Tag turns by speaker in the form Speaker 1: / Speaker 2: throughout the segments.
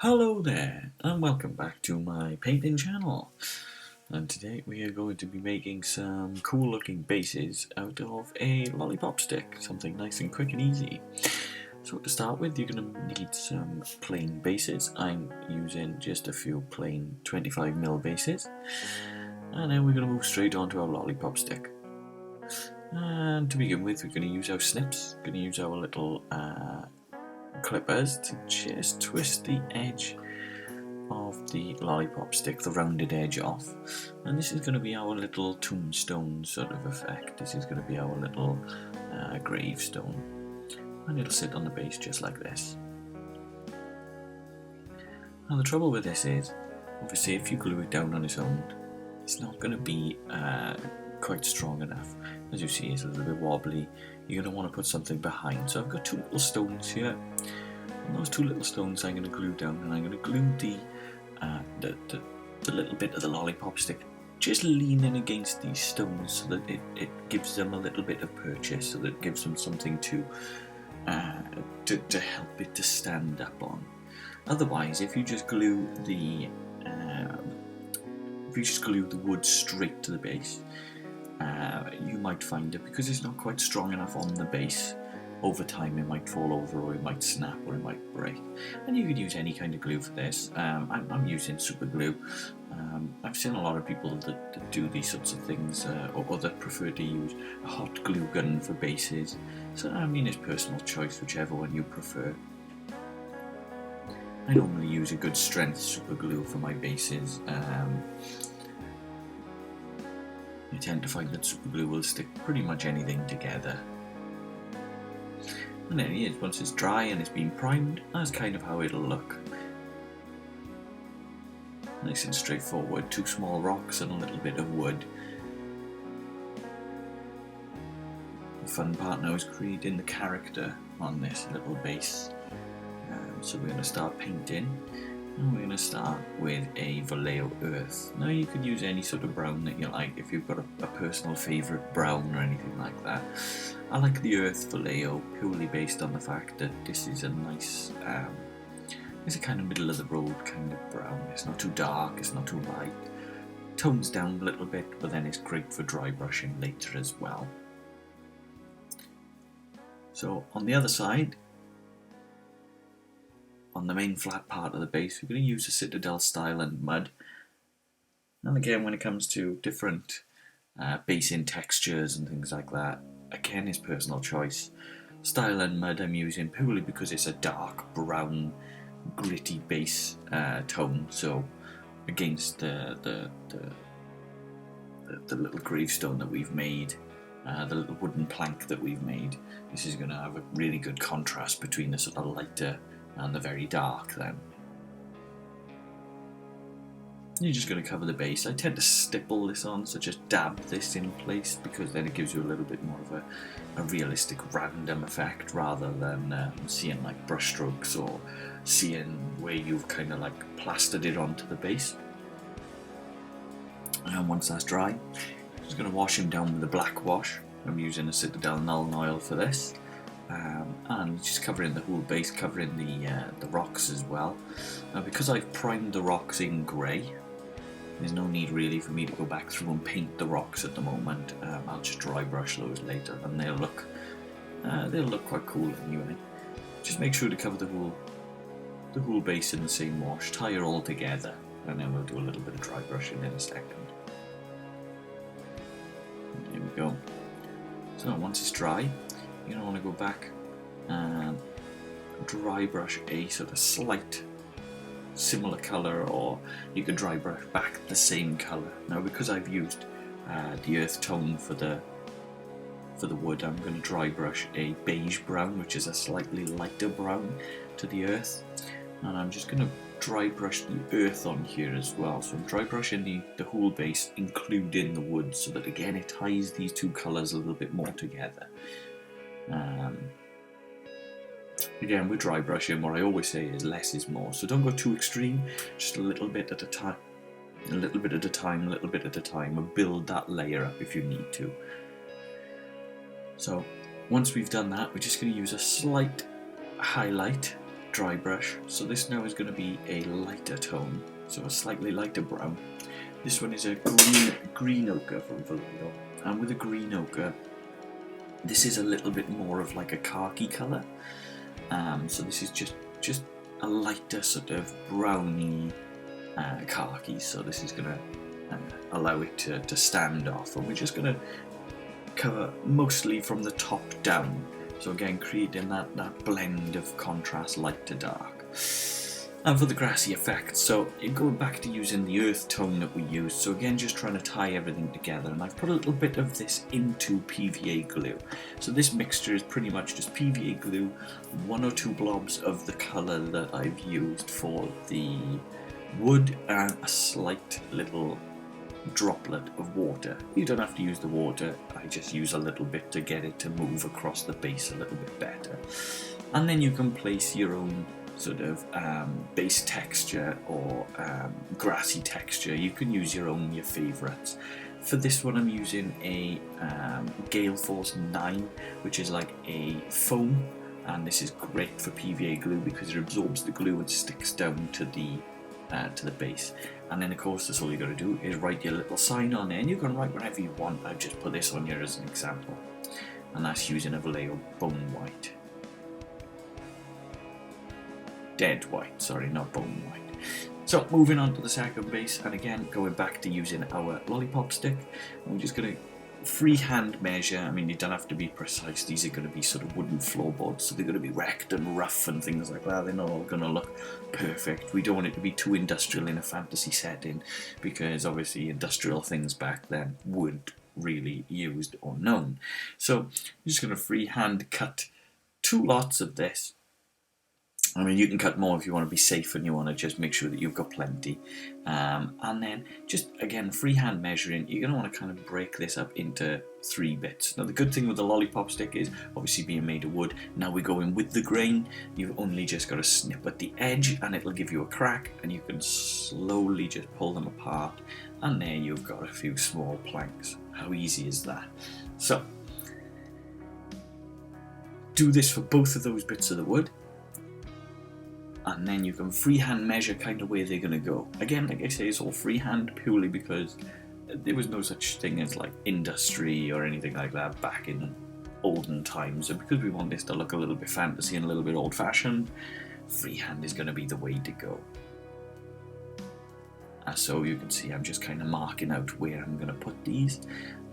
Speaker 1: Hello there, and welcome back to my painting channel. And today we are going to be making some cool looking bases out of a lollipop stick, something nice and quick and easy. So to start with, you're going to need some plain bases. I'm using just a few plain 25mm bases, and then we're going to move straight on to our lollipop stick. And to begin with, we're going to use our snips, going to use our little clippers to just twist the edge of the lollipop stick, the rounded edge off. And this is going to be our little tombstone sort of effect. This is going to be our little gravestone, and it'll sit on the base just like this. Now the trouble with this is, obviously if you glue it down on its own, it's not going to be quite strong enough. As you see, it's a little bit wobbly. You're going to want to put something behind. So I've got two little stones here, and those two little stones I'm going to glue down, and I'm going to glue the little bit of the lollipop stick just leaning against these stones, so that it gives them a little bit of purchase, so that it gives them something to help it to stand up on. Otherwise, if you just glue the wood straight to the base, you might find that because it's not quite strong enough on the base, over time it might fall over, or it might snap, or it might break. And you could use any kind of glue for this. I'm using super glue. I've seen a lot of people that do these sorts of things, or that prefer to use a hot glue gun for bases. So I mean, it's personal choice, whichever one you prefer. I normally use a good strength super glue for my bases. I tend to find that super glue will stick pretty much anything together. And there it is. Once it's dry and it's been primed, that's kind of how it'll look. Nice and straightforward. Two small rocks and a little bit of wood. The fun part now is creating the character on this little base. So we're going to start painting, and we're going to start with a Vallejo earth. Now you can use any sort of brown that you like, if you've got a personal favourite brown or anything like that. I like the earth Vallejo purely based on the fact that this is a nice, it's a kind of middle of the road kind of brown. It's not too dark, it's not too light. Tones down a little bit, but then it's great for dry brushing later as well. So on the other side, on the main flat part of the base, we're going to use a Citadel style and mud. And again, when it comes to different basing textures and things like that, again, it's personal choice. Style and mud I'm using purely because it's a dark brown, gritty base tone. So against the little gravestone that we've made, the little wooden plank that we've made, this is going to have a really good contrast between the sort of lighter and the very dark then. You're just going to cover the base. I tend to stipple this on, so just dab this in place, because then it gives you a little bit more of a realistic random effect, rather than seeing like brush strokes, or seeing where you've kind of like plastered it onto the base. And once that's dry, I'm just going to wash him down with a black wash. I'm using a Citadel Null Oil for this. And just covering the whole base, covering the rocks as well. Now, because I've primed the rocks in grey, there's no need really for me to go back through and paint the rocks at the moment. I'll just dry brush those later, and they'll look quite cool anyway. Just make sure to cover the whole base in the same wash, tie it all together, and then we'll do a little bit of dry brushing in a second. There we go. So once it's dry, you're going to want to go back and dry brush a sort of slight similar colour, or you could dry brush back the same colour. Now, because I've used the earth tone for the wood, I'm going to dry brush a beige brown, which is a slightly lighter brown to the earth, and I'm just going to dry brush the earth on here as well. So I'm dry brushing the whole base, including the wood, so that again it ties these two colours a little bit more together. Again, with dry brushing, what I always say is less is more, so don't go too extreme, just a little bit at a time, a little bit at a time, a little bit at a time, and build that layer up if you need to. So once we've done that, we're just going to use a slight highlight dry brush. So this now is going to be a lighter tone, so a slightly lighter brown. This one is a green ochre from Vallejo, and with a green ochre, this is a little bit more of like a khaki colour. So this is just a lighter sort of browny khaki. So this is going to allow it to stand off, and we're just going to cover mostly from the top down. So again, creating that blend of contrast, light to dark. And for the grassy effect, so going back to using the earth tone that we used, so again just trying to tie everything together, and I've put a little bit of this into PVA glue. So this mixture is pretty much just PVA glue, 1 or 2 blobs of the colour that I've used for the wood, and a slight little droplet of water. You don't have to use the water, I just use a little bit to get it to move across the base a little bit better. And then you can place your own sort of base texture or grassy texture. You can use your favourites. For this one I'm using a Gale Force 9, which is like a foam, and this is great for PVA glue because it absorbs the glue and sticks down to the base. And then of course that's all you got to do is write your little sign on there, and you can write whatever you want. I've just put this on here as an example, and that's using a Vallejo Bone White. Dead white, sorry, not bone white. So moving on to the second base, and again going back to using our lollipop stick, we're just going to freehand measure. I mean, you don't have to be precise, these are going to be sort of wooden floorboards, so they're going to be wrecked and rough and things like that. They're not all going to look perfect. We don't want it to be too industrial in a fantasy setting, because obviously industrial things back then weren't really used or known. So I'm just going to freehand cut 2 lots of this. I mean, you can cut more if you want to be safe and you want to just make sure that you've got plenty. And then just, again, freehand measuring, you're going to want to kind of break this up into 3 bits. Now, the good thing with the lollipop stick is, obviously being made of wood, now we go in with the grain, you've only just got to snip at the edge and it'll give you a crack, and you can slowly just pull them apart, and there you've got a few small planks. How easy is that? So, do this for both of those bits of the wood, and then you can freehand measure kind of where they're going to go. Again, like I say, it's all freehand purely because there was no such thing as like industry or anything like that back in olden times, and because we want this to look a little bit fantasy and a little bit old-fashioned, freehand is going to be the way to go. And so you can see I'm just kind of marking out where I'm going to put these,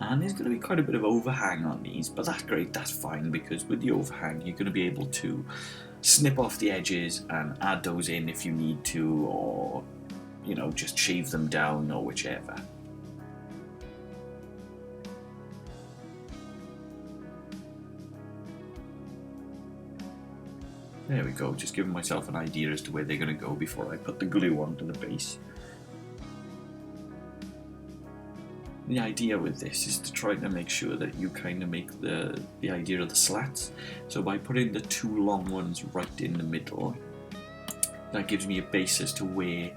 Speaker 1: and there's going to be quite a bit of overhang on these, but that's great, that's fine, because with the overhang you're going to be able to snip off the edges and add those in if you need to, or you know, just shave them down or whichever. There we go, just giving myself an idea as to where they're going to go before I put the glue onto the base. The idea with this is to try to make sure that you kind of make the idea of the slats. So by putting the 2 long ones right in the middle, that gives me a base as to where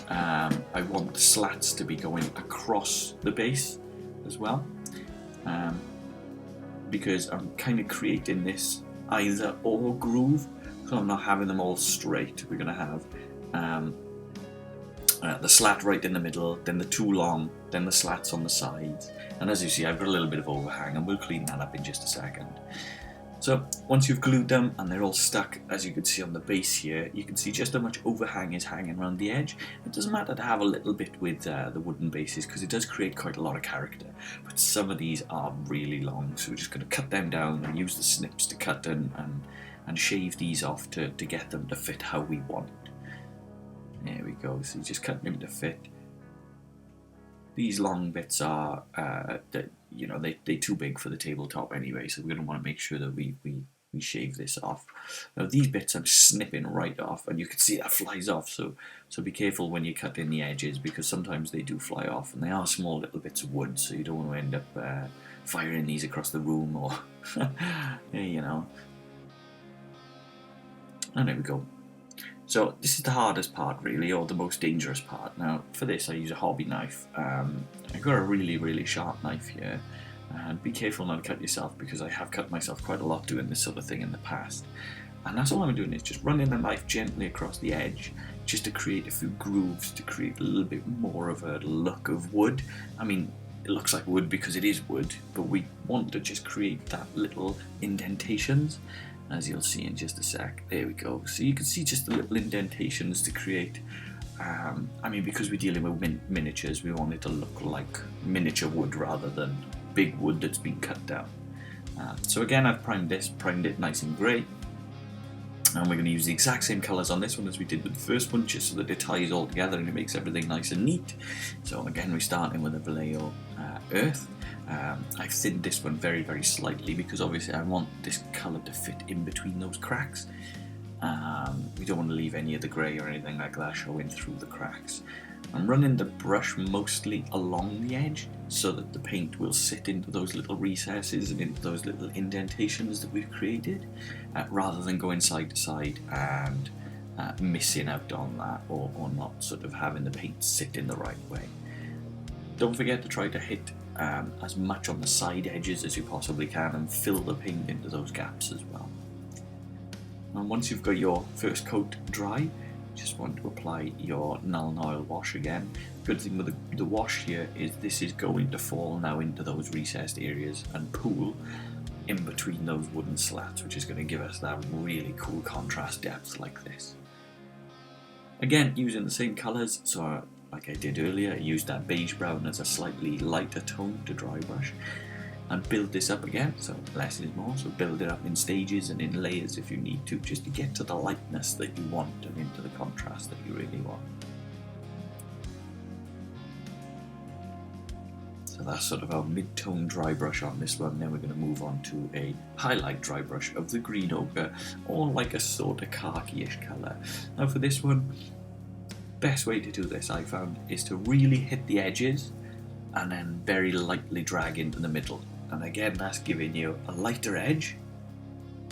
Speaker 1: I want the slats to be going across the base as well. Because I'm kind of creating this either or groove, so I'm not having them all straight. We're going to have the slat right in the middle, then the 2 long, then the slats on the sides, and as you see I've got a little bit of overhang, and we'll clean that up in just a second. So once you've glued them and they're all stuck, as you can see on the base here, you can see just how much overhang is hanging around the edge. It doesn't matter to have a little bit with the wooden bases, because it does create quite a lot of character, but some of these are really long, so we're just going to cut them down and use the snips to cut and shave these off to get them to fit how we want. There we go, so you just cut them to fit. These long bits are, you know, they're too big for the tabletop anyway, so we're going to want to make sure that we shave this off. Now these bits I'm snipping right off, and you can see that flies off, so be careful when you cut in the edges, because sometimes they do fly off, and they are small little bits of wood, so you don't want to end up firing these across the room, or, you know. And there we go. So this is the hardest part really, or the most dangerous part. Now for this I use a hobby knife. I've got a really sharp knife here, and be careful not to cut yourself, because I have cut myself quite a lot doing this sort of thing in the past. And that's all I'm doing, is just running the knife gently across the edge, just to create a few grooves, to create a little bit more of a look of wood. I mean, it looks like wood because it is wood, but we want to just create that little indentations, as you'll see in just a sec. There we go. So you can see just the little indentations to create. I mean, because we're dealing with miniatures, we want it to look like miniature wood rather than big wood that's been cut down. So again, I've primed it nice and grey. And we're going to use the exact same colours on this one as we did with the first one, just so that it ties all together and it makes everything nice and neat. So again, we're starting with a Vallejo Earth. I've thinned this one very, very slightly because obviously I want this colour to fit in between those cracks. We don't want to leave any of the grey or anything like that showing through the cracks. I'm running the brush mostly along the edge so that the paint will sit into those little recesses and into those little indentations that we've created, rather than going side to side and missing out on that, or not sort of having the paint sit in the right way. Don't forget to try to hit as much on the side edges as you possibly can and fill the paint into those gaps as well. And once you've got your first coat dry, just want to apply your Null Oil wash again. Good thing with the wash here is this is going to fall now into those recessed areas and pool in between those wooden slats, which is going to give us that really cool contrast depth like this. Again, using the same colours, so like I did earlier, I used that beige brown as a slightly lighter tone to dry brush. And build this up again, so less is more, so build it up in stages and in layers if you need to, just to get to the lightness that you want and into the contrast that you really want. So that's sort of our mid-tone dry brush on this one. Then we're going to move on to a highlight dry brush of the green ochre, or like a sort of khaki-ish colour. Now for this one, best way to do this I found is to really hit the edges and then very lightly drag into the middle. And again, that's giving you a lighter edge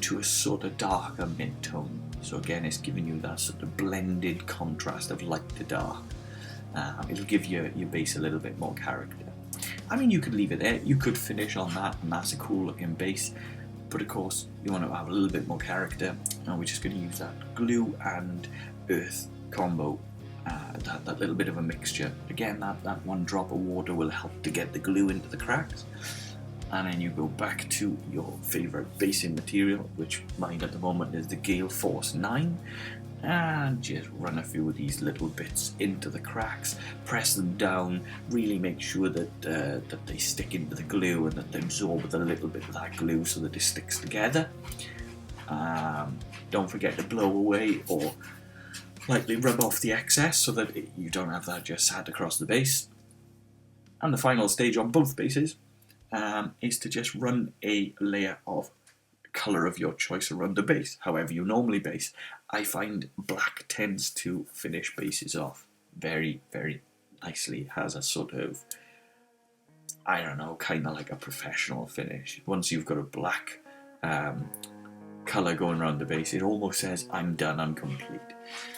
Speaker 1: to a sort of darker mid-tone. So again, it's giving you that sort of blended contrast of light to dark. It'll give your base a little bit more character. I mean, you could leave it there, you could finish on that, and that's a cool looking base. But of course, you want to have a little bit more character, and we're just going to use that glue and earth combo. That little bit of a mixture. Again, that one drop of water will help to get the glue into the cracks. And then you go back to your favourite basing material, which mine at the moment is the Gale Force 9, and just run a few of these little bits into the cracks, press them down, really make sure that they stick into the glue and that they absorb a little bit of that glue so that it sticks together. Don't forget to blow away or lightly rub off the excess so that you don't have that just sat across the base. And the final stage on both bases is to just run a layer of colour of your choice around the base, however you normally base. I find black tends to finish bases off very, very nicely. It has a sort of, I don't know, kind of like a professional finish. Once you've got a black colour going around the base, it almost says, I'm done, I'm complete.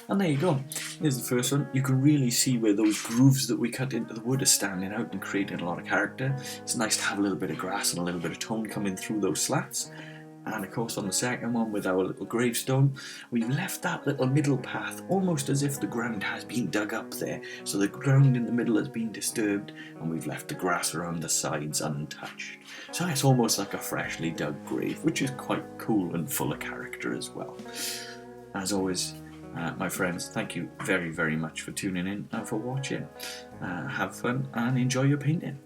Speaker 1: And there you go. Here's the first one. You can really see where those grooves that we cut into the wood are standing out and creating a lot of character. It's nice to have a little bit of grass and a little bit of tone coming through those slats. And of course on the second one with our little gravestone, we've left that little middle path almost as if the ground has been dug up there. So the ground in the middle has been disturbed and we've left the grass around the sides untouched. So it's almost like a freshly dug grave, which is quite cool and full of character as well. As always, my friends, thank you very, very much for tuning in and for watching. Have fun and enjoy your painting.